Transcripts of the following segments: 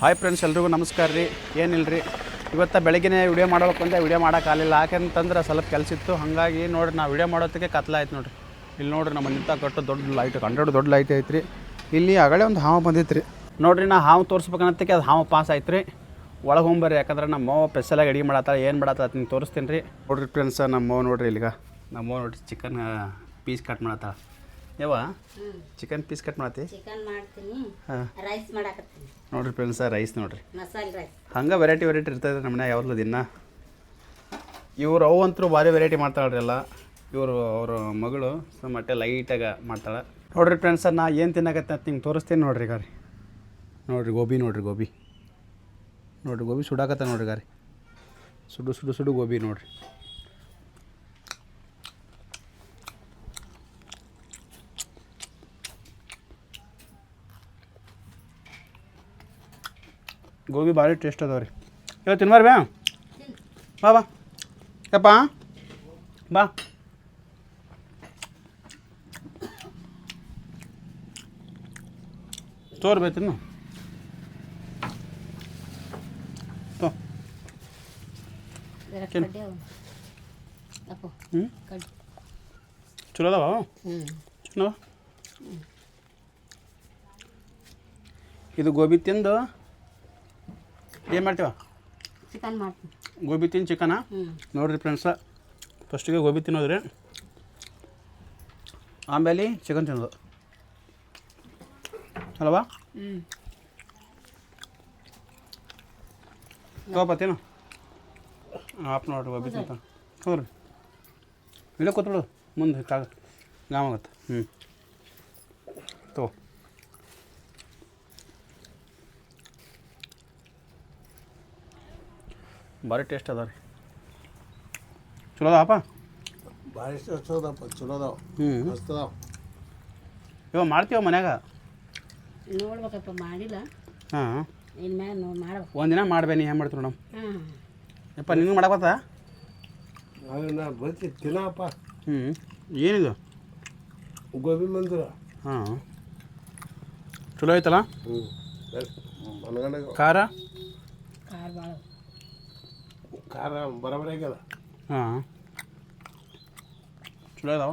Hi friends, ಎಲ್ರಿಗೂ ನಮಸ್ಕಾರ ರೀ. ಏನಿಲ್ಲ ರೀ, ಇವತ್ತು ಬೆಳಗ್ಗೆ ವಿಡಿಯೋ ಮಾಡೋಕ್ಕಂತ ವಿಡಿಯೋ ಮಾಡೋಕ್ಕಾಗಲಿಲ್ಲ. ಯಾಕೆಂತಂದ್ರೆ ಸ್ವಲ್ಪ ಕೆಲಸ ಇತ್ತು. ಹಾಗಾಗಿ ನೋಡಿರಿ, ನಾವು ವಿಡಿಯೋ ಮಾಡೋದಕ್ಕೆ ಕತ್ಲಾಯ್ತು ನೋಡಿರಿ. ಇಲ್ಲಿ ನೋಡಿರಿ, ನಮ್ಮ ನಿಂತ ಕಟ್ಟು ದೊಡ್ಡ ಲೈಟ್, 100 ದೊಡ್ಡ ಲೈಟ್ ಐತ್ರಿ. ಇಲ್ಲಿ ಆಗಲೇ ಒಂದು ಹಾವು ಬಂದಿತ್ತು ರೀ. ನೋಡಿರಿ, ನಾ ಹಾವು ತೋರಿಸ್ಬೇಕನ್ನತ್ತಕ್ಕೆ ಅದು ಹಾವು ಪಾಸ್ ಆಯ್ತು ರೀ. ಒಳಗೆ ಹೋಗ್ಬರ್ರಿ, ಯಾಕಂದ್ರೆ ನಮ್ಮ ಅವ್ವ ಸ್ಪೆಷಲಾಗಿ ಅಡುಗೆ ಮಾಡತ್ತಾಳೆ. ಏನು ಮಾಡತ್ತ ನಿಮ್ಗೆ ತೋರಿಸ್ತೀನಿ ರೀ. ನೋಡಿರಿ ಫ್ರೆಂಡ್ಸ, ನಮ್ಮ ಅವ್ವ ನೋಡಿರಿ ಇಲ್ಲಿಗ. ನಮ್ಮ ಅವ್ವ ನೋಡಿರಿ ಚಿಕನ್ ಪೀಸ್ ಕಟ್ ಮಾಡತ್ತಾಳ. ಯಾವ ಚಿಕನ್ ಪೀಸ್ ಕಟ್ ಮಾಡತ್ತಿ? ಚಿಕನ್ ಮಾಡ್ತೀನಿ, ರೈಸ್ ಮಾಡಾಕತ್ತೀನಿ. ನೋಡಿರಿ ಫ್ರೆಂಡ್ಸ, ರೈಸ್ ನೋಡಿರಿ, ಮಸಾಲೆ ರೈಸ್. ಹಂಗೆ ವೆರೈಟಿ ಇರ್ತದೆ ನಮ್ಮ ಮನೆ ಯಾವಾಗಲೂ ದಿನ. ಇವ್ರು ಅವು ಅಂತೂ ಭಾರಿ ವೆರೈಟಿ ಮಾಡ್ತಾಳ್ರಿ ಎಲ್ಲ. ಇವರು ಅವ್ರ ಮಗಳು ಮಟ್ಟೆ ಲೈಟಾಗಿ ಮಾಡ್ತಾಳೆ. ನೋಡಿರಿ ಫ್ರೆಂಡ್ಸ, ನಾ ಏನು ತಿನ್ನಕತ್ತೆ ಅಂತ ನಿಮ್ಗೆ ತೋರಿಸ್ತೀನಿ ನೋಡಿರಿ ಗಾರಿ. ನೋಡಿರಿ ಗೋಬಿ, ನೋಡಿರಿ ಗೋಬಿ ಸುಡಾಕತ್ತ ನೋಡಿರಿ ಗಾರಿ. ಸುಡು ಗೋಬಿ ನೋಡಿರಿ. ಗೋಬಿ ಭಾರಿ ಟೇಸ್ಟ್ ಅದಾವ ರೀ. ಇವತ್ತು ತಿನ್ಬಾರ್ರಿ ಬಾ ಬಾ ಯಪ್ಪ ಬಾ. ತೋರ್ಬೇತಿನ್ನು ಚಲೋ ಅದಾವ. ಚಲೋ ಇದು ಗೋಬಿ ತಿಂದು ಏನು ಮಾಡ್ತೀವ? ಚಿಕನ್ ಮಾಡ್ತೀನಿ. ಗೋಬಿ ತಿಂದು ಚಿಕನ ನೋಡಿರಿ ಫ್ರೆಂಡ್ಸ. ಫಸ್ಟಿಗೆ ಗೋಬಿ ತಿನ್ನೋದ್ರಿ, ಆಮೇಲೆ ಚಿಕನ್ ತಿನ್ನೋದು ಅಲ್ವಾ? ತಗೋಪ ತಿನ್ನು. ಆಪ್ ನೋಡ್ರಿ, ಗೋಬಿ ತಿಂತ ನೋಡ್ರಿ. ಇಲ್ಲೇ ಕೂತ್ಬಿಡು, ಮುಂದೆ ಗಾಮಾಗತ್ತೆ. ತಗೋ. ಭಾರಿ ಟೇಸ್ಟ್ ಅದ ರೀ. ಚಲೋ ಅದಾವಪ್ಪ, ಭಾರಿ ಚಲೋ ಅದಾವ. ಮಸ್ತ್ ಅದಾವ. ಇವಾಗ ಮಾಡ್ತೀವ ಮನ್ಯಾಗ? ನೋಡ್ಬೇಕಪ್ಪ, ಮಾಡಿಲ್ಲ. ಹಾಂ, ಇನ್ಮ್ಯಾಗ ಮಾಡ್ಬೇಕು. ಒಂದಿನ ಮಾಡ್ಬೇನಿ. ಏನು ಮಾಡ್ತೀವಿ ಮೇಡಮ್? ಯಪ್ಪ, ನಿನಗೆ ಮಾಡಕತ್ತ? ನಾ ಬರ್ತಿ ತಿನ್ನಪ್ಪ. ಏನಿದು? ಗೋಬಿ ಮಂದಿರ. ಹಾಂ, ಚಲೋ ಐತಲ್ಲ? ಮನಗಂಡ ಖಾರ ಖಾರ ಭಾಳ, ಖಾರ ಬರಬರಿ ಆಗ್ಯದ. ಹಾಂ, ಚಲೋ ಅದಾವ.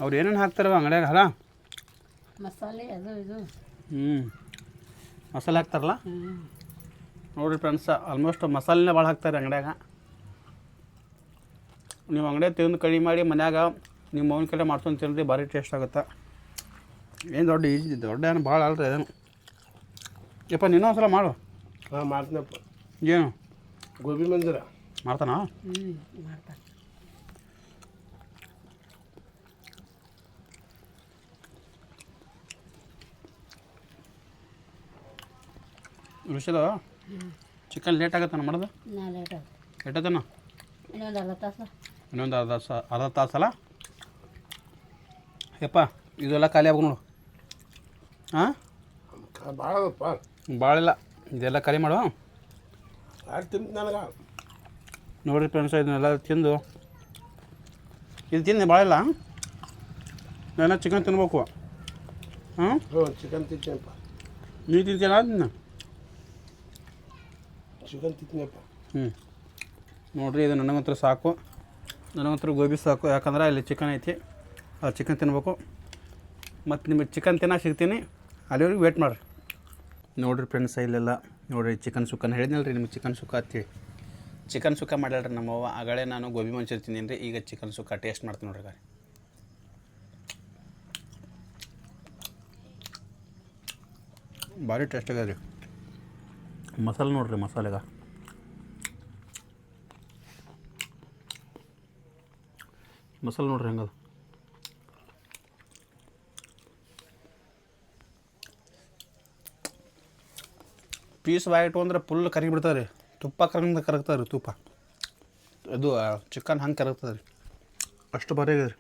ಅವ್ರು ಏನೇನು ಹಾಕ್ತಾರವ ಅಂಗಡ್ಯಾಗ? ಅಲ್ಲ, ಮಸಾಲೆ ಅದು ಇದು. ಮಸಾಲೆ ಹಾಕ್ತಾರಲ್ಲ. ನೋಡಿರಿ ಫ್ರೆಂಡ್ಸ, ಆಲ್ಮೋಸ್ಟ್ ಮಸಾಲೆನೇ ಭಾಳ ಹಾಕ್ತಾರೆ ಅಂಗಡ್ಯಾಗ. ನೀವು ಅಂಗಡಿಯಾಗ ತಿಂದು ಕಡಿಮೆ ಮಾಡಿ ಮನ್ಯಾಗ ನಿಮ್ಮ ಮೌನ ಕಡೆ ಮಾಡ್ಕೊಂಡು ತಿನ್ನಿರಿ, ಭಾರಿ ಟೇಸ್ಟ್ ಆಗುತ್ತೆ. ಏನು ದೊಡ್ಡ ಏನು ಭಾಳ ಅಲ್ರಿ ಅದೇನು. ಯಪ್ಪ, ನೀನು ಒಂದ್ಸಲ ಮಾಡು. ಹಾಂ, ಮಾಡ್ತೀನಪ್ಪ. ಏನು ಗೋಬಿ ಮಂದಿರ ಮಾಡ್ತಾನ? ಮಾಡ್ತಾರೆ. ರುಚಿದ ಚಿಕನ್ ಲೇಟ್ ಆಗತ್ತಾನ ಮಾಡೋದು? ನಾ ಲೇಟ್ ಆಗುತ್ತೆ. ಎಟ್ಟತನ? ಇನ್ನೊಂದು ಅರ್ಧ ತಾಸು. ಇನ್ನೊಂದು ಅರ್ಧ ತಾಸಲ್ಲ? ಯಪ್ಪ, ಇದೆಲ್ಲ ಖಾಲಿ ಆಗ್ಬೇಕು ನೋಡು. ಹಾಂ, ಭಾಳ ಅದಪ್ಪ. ಭಾಳ ಇಲ್ಲ, ಇದೆಲ್ಲ ಖಾಲಿ ಮಾಡು. ಯಾರು ತಿಂತ ನನಗೆ? ನೋಡಿರಿ ಫ್ರೆಂಡ್ಸ, ಇದನ್ನೆಲ್ಲ ತಿಂದು ಇದು ತಿಂದು ಭಾಳ ಇಲ್ಲ. ನಾನು ಚಿಕನ್ ತಿನ್ಬೇಕು. ಹಾಂ, ಚಿಕನ್ ತಿಂತೀನಪ್ಪ. ನೀವು ತಿಂತೀನ? ಅದನ್ನ ಚಿಕನ್ ತಿಂತೀನಪ್ಪ. ನೋಡಿರಿ, ಇದು ನನಗಂತೂ ಸಾಕು. ನನಗಂತೂ ಗೋಬಿ ಸಾಕು. ಯಾಕಂದ್ರೆ ಇಲ್ಲಿ ಚಿಕನ್ ಐತಿ, ಆ ಚಿಕನ್ ತಿನ್ಬೇಕು. ಮತ್ತು ನಿಮಗೆ ಚಿಕನ್ ತಿನ್ನೋಕೆ ಸಿಗ್ತೀನಿ, ಅಲ್ಲಿವರೆಗೆ ವೇಟ್ ಮಾಡಿರಿ. ನೋಡಿರಿ ಫ್ರೆಂಡ್ಸ, ಇಲ್ಲೆಲ್ಲ ನೋಡಿರಿ ಚಿಕನ್ ಸುಕ್ಕನ ಹೇಳಿದ್ನಲ್ಲ ರೀ ನಿಮ್ಗೆ. ಚಿಕನ್ ಸುಕ್ಕ ಹತ್ತಿ ಚಿಕನ್ ಸುಕ್ಕ ಮಾಡ್ಯಾಳ್ರಿ ನಮ್ಮವ್ವ. ಆಗಳೇ ನಾನು ಗೋಬಿ ಮಂಚೂರಿ ತಿಂದೀನಿ ರೀ. ಈಗ ಚಿಕನ್ ಸುಕ್ಕ ಟೇಸ್ಟ್ ಮಾಡ್ತೀನಿ ನೋಡ್ರಿ ಗಾರಿ. ಭಾರಿ ಟೇಸ್ಟ್ ಆಗ್ಯದ ರೀ. ಮಸಾಲೆ ನೋಡಿರಿ, ಮಸಾಲೆಗ ಮಸಾಲೆ ನೋಡ್ರಿ ಹೆಂಗದ. ಪೀಸ್ ಬಾಯಿಟ್ಟು ಅಂದ್ರೆ ಫುಲ್ ಕರಗಿ ಬಿಡ್ತದೆ ರೀ. ತುಪ್ಪ ಕರಗ್ತದೆ ರೀ. ತುಪ್ಪ ಅದು ಚಿಕನ್ ಹಂಗೆ ಕರಗ್ತದೆ ರೀ. ಅಷ್ಟು ಭಾರಿ ಆಗ್ಯದ ರೀ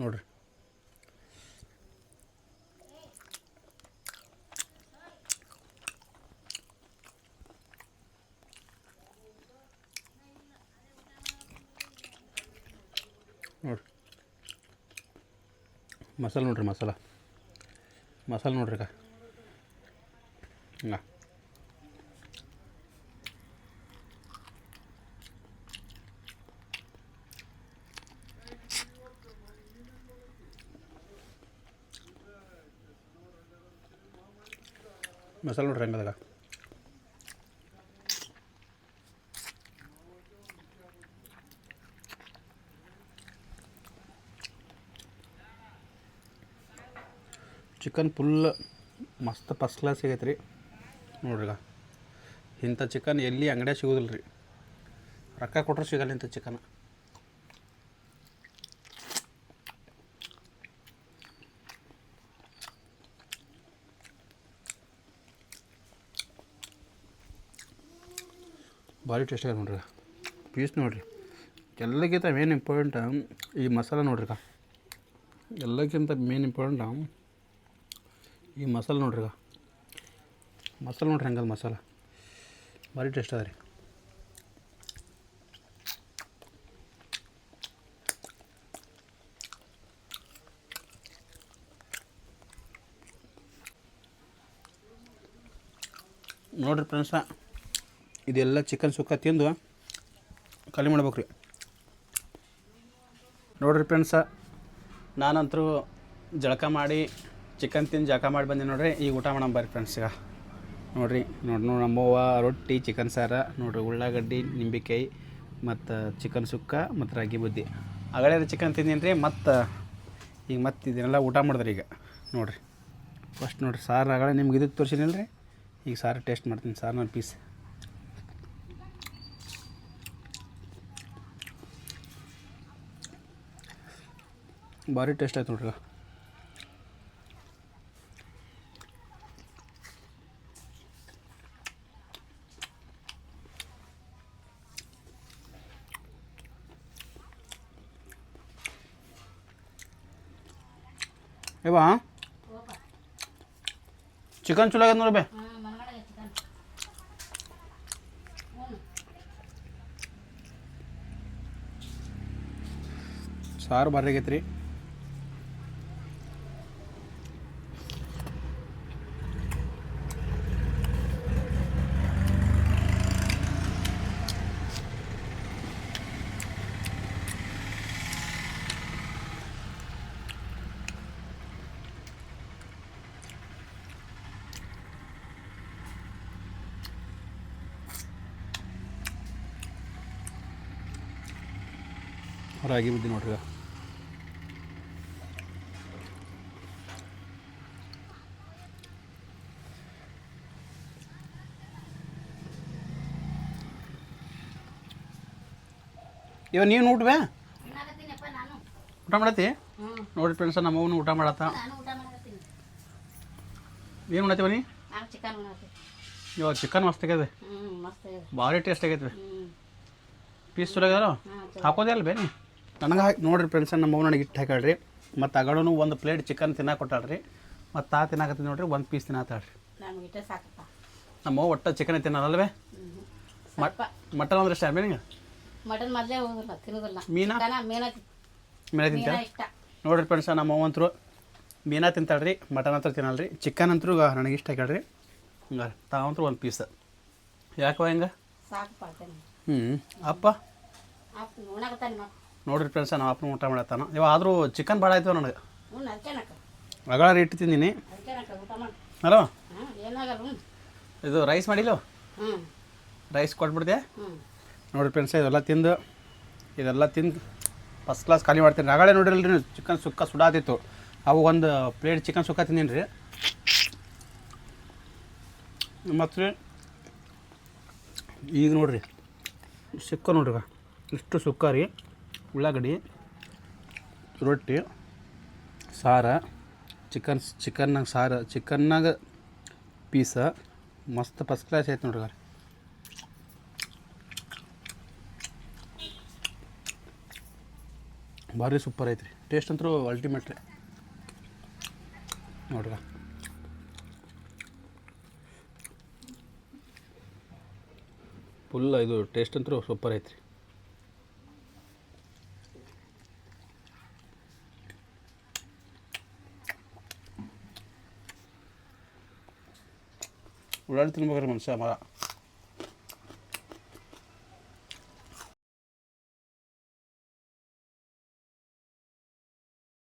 ನೋಡಿರಿ. ನೋಡಿ ಮಸಾಲೆ ನೋಡ್ರಿ ಮಸಾಲ ಮಸಾಲೆ ನೋಡ್ರಿ ಈಗ ಹಿಂಗೆ ಮಸಾಲೆ ನೋಡ್ರಿ ಹೆಂಗದಾಗ ಚಿಕನ್ ಫುಲ್ ಮಸ್ತ್ ಫಸ್ಟ್ ಕ್ಲಾಸ್ ಸಿಗೈತೆ ರೀ ನೋಡ್ರಿ ಇಂಥ ಚಿಕನ್ ಎಲ್ಲಿ ಅಂಗಡಿಯಾಗ ಸಿಗೋದಿಲ್ಲ ರೀ ರೊಕ್ಕ ಕೊಟ್ಟರು ಸಿಗಲ್ಲ ಇಂಥ ಚಿಕನ್ ಭಾರಿ ಟೇಸ್ಟ್ ಆಗಿದೆ ನೋಡ್ರಿ ಪೀಸ್ ನೋಡಿರಿ ಎಲ್ಲಕ್ಕಿಂತ ಮೇನ್ ಇಂಪಾರ್ಟೆಂಟ್ ಈ ಮಸಾಲೆ ನೋಡ್ರಿ ಎಲ್ಲಕ್ಕಿಂತ ಮೇನ್ ಇಂಪಾರ್ಟೆಂಟ್ ಈ ಮಸಾಲೆ ನೋಡ್ರಿ ಮಸಾಲೆ ನೋಡ್ರಿ ಹೆಂಗದ ಮಸಾಲೆ ಭಾರಿ ಟೇಸ್ಟ್ ಅದ ರೀ ನೋಡ್ರಿ ಫ್ರೆಂಡ್ಸ ಇದೆಲ್ಲ ಚಿಕನ್ ಸುಕ್ಕ ತಿಂದು ಖಾಲಿ ಮಾಡ್ಬೇಕು ರೀ ನೋಡಿರಿ ಫ್ರೆಂಡ್ಸ ನಾನಂತರೂ ಜಳಕ ಮಾಡಿ ಚಿಕನ್ ತಿಂದು ಜಳಕ ಮಾಡಿ ಬಂದೆ ನೋಡ್ರಿ ಈಗ ಊಟ ಮಾಡೋಣ ಬರ್ರಿ ಫ್ರೆಂಡ್ಸ್ ಈಗ ನೋಡಿರಿ ನಮ್ಮವ್ವ ರೊಟ್ಟಿ ಚಿಕನ್ ಸಾರ ನೋಡಿರಿ ಉಳ್ಳಾಗಡ್ಡಿ ನಿಂಬೆಕಾಯಿ ಮತ್ತು ಚಿಕನ್ ಸುಕ್ಕ ಮತ್ತು ರಾಗಿ ಬುದ್ದಿ ಆಗಲೇ ಚಿಕನ್ ತಿಂದೀನಿ ರೀ ಮತ್ತು ಈಗ ಮತ್ತೆ ಇದನ್ನೆಲ್ಲ ಊಟ ಮಾಡಿದ್ರಿ ಈಗ ನೋಡಿರಿ ಫಸ್ಟ್ ನೋಡಿರಿ ಸಾರು ಆಗಲೇ ನಿಮ್ಗೆ ಇದಕ್ಕೆ ತೋರಿಸಿನಿಲ್ಲ ರೀ ಈಗ ಸಾರು ಟೇಸ್ಟ್ ಮಾಡ್ತೀನಿ ಸಾರು ನನ್ನ ಪೀಸ್ ಭಾರಿ ಟೇಸ್ಟ್ ಆಯ್ತು ನೋಡ್ರಿ ಏವಾ ಚಿಕನ್ ಚಲೋ ಆಗ್ಯದ ನೋಡಿ ಬೇ ಚಿಕನ್ ಸಾರು ಭಾರಿ ಆಗೈತೆ ರೀ ರಾಗಿ ಬುದ್ದಿ ನೋಡ್ರಿ ಇವ ನೀನು ಊಟವೇ ತಿನ್ನಾಕತ್ತೀನಪ್ಪ ನಾನು ಊಟ ಮಾಡತ್ತಿ ಹ್ಞೂ ನೋಡಿ ಫ್ರೆಂಡ್ಸ ನಮ್ಮವನು ಊಟ ಮಾಡತ್ತ ನಾನು ಊಟ ಮಾಡಕತ್ತೀನಿ ಏನು ಮಾಡತ್ತೀವ ನೀ ನಾನು ಚಿಕನ್ ಮಾಡತ್ತೀನಿ ಇವಾಗ ಚಿಕನ್ ಮಸ್ತ್ ಆಗ್ಯದ ಮಸ್ತ್ ಇದೆ ಭಾರಿ ಟೇಸ್ಟ್ ಆಗೈತೆ ಹ್ಞೂ ಪೀಸ್ ಚಲೋ ಆಗ್ಯಾರ ಹಾಕೋದೇ ಅಲ್ಲ ಬೇನಿ ನನಗೆ ಹಾಕಿ ನೋಡಿರಿ ಫ್ರೆಂಡ್ಸ ನಮ್ಮವ್ವ ನನಗೆ ಇಟ್ಟು ಹಾಕ್ಯಾಳ್ರಿ ಮತ್ತು ಅಗಳೂ ಒಂದು ಪ್ಲೇಟ್ ಚಿಕನ್ ತಿನ್ನಕ್ಕೆ ಕೊಟ್ಟಾಳ್ರಿ ಮತ್ತು ತಿನ್ನಾಕತ್ತೀನಿ ನೋಡ್ರಿ ಒಂದು ಪೀಸ್ ತಿನ್ನತ್ತಾಳ್ರಿ ನಮ್ಗೆ ಇಟ್ಟೆ ಸಾಕಪ್ಪ ನಮ್ಮವ್ವ ಒಟ್ಟು ಚಿಕನ್ ತಿನ್ನೋದಲ್ವೇ ಸ್ವಲ್ಪ ಮಟನ್ ಅಂದ್ರೆ ಇಷ್ಟ ಬೇನಿಗೆ ಮಟನ್ ಮೊದಲೇ ಹೋಗೋದಿಲ್ಲ ತಿನ್ನೋದಿಲ್ಲ ಮೀನಾ ಮೀನ ಮೀನಾ ತಿಂತ ಇಷ್ಟ ನೋಡಿರಿ ಫ್ರೆಂಡ್ಸ ನಮ್ಮವ್ವ ಅಂತರು ಮೀನಾ ತಿಂತಾಳ್ರಿ ಮಟನ್ ಅಂತ ತಿನ್ನಲ್ರಿ ಚಿಕನ್ ಅಂತರೂ ನನಗೆ ಇಷ್ಟ ಹಾಕ್ಯಾಳ್ರಿ ಹಂಗಾರೆ ತಾವಂತರೂ ಒಂದು ಪೀಸ್ ಯಾಕವ ಹೆಂಗೆ ಸಾಕಪ್ಪ ಅಪ್ಪ ನೋಡಕತ್ತಾನೆ ಮತ್ತೆ ನೋಡಿರಿ ಫ್ರೆಂಡ್ಸ ನಮ್ಮ ಅಪ್ಪನ ಊಟ ಮಾಡತ್ತಾನ ಇವ ಆದರೂ ಚಿಕನ್ ಭಾಳ ಆಯ್ತು ನನಗೆ ಹ್ಞೂ ಅದಕ್ಕೇನಕ್ಕ ಅಗಳ ಇಟ್ಟು ತಿಂದೀನಿ ಅದಕ್ಕೇನಕ್ಕ ಊಟ ಮಾಡಿ ಹಲೋ ಹಾಂ ಏನಾಗಲ್ಲ ಹ್ಞೂ ಇದು ರೈಸ್ ಮಾಡಿಲ್ಲ ಹ್ಞೂ ರೈಸ್ ಕೊಟ್ಬಿಡ್ದೆ ಹ್ಞೂ ನೋಡಿರಿ ಫ್ರೆಂಡ್ಸ ಇದೆಲ್ಲ ತಿಂದು ಫಸ್ಟ್ ಕ್ಲಾಸ್ ಖಾಲಿ ಮಾಡ್ತೀನಿ ಅಗಳೇ ನೋಡಿರಲ್ರಿ ನೀವು ಚಿಕನ್ ಸುಕ್ಕ ಸುಡಾತಿತ್ತು ಅವು ಒಂದು ಪ್ಲೇಟ್ ಚಿಕನ್ ಸುಕ್ಕ ತಿಂದೀನಿ ರೀ ಮತ್ತು ಈಗ ನೋಡಿರಿ ಸುಕ್ಕ ನೋಡ್ರಿ ಇಷ್ಟು ಸುಕ್ಕ ರೀ ಉಳ್ಳಾಗಡ್ಡಿ ರೊಟ್ಟಿ ಸಾರ ಚಿಕನ್ನಾಗ ಸಾರು ಚಿಕನ್ನಾಗ ಪೀಸ ಮಸ್ತ್ ಫಸ್ಟ್ ಕ್ಲಾಸ್ ಐತೆ ನೋಡ್ರಿ ಭಾರಿ ಸೂಪರ್ ಐತ್ರಿ ಟೇಸ್ಟ್ ಅಂತೂ ಅಲ್ಟಿಮೇಟ್ ರೀ ನೋಡ್ರಿ ಫುಲ್ ಇದು ಟೇಸ್ಟ್ ಅಂತೂ ಸೂಪರ್ ಐತ್ರಿ ಉಳ್ಳಾಡಿ ತಿನ್ಬೇಕಾದ್ರೆ ಮನುಷ್ಯ ಮರ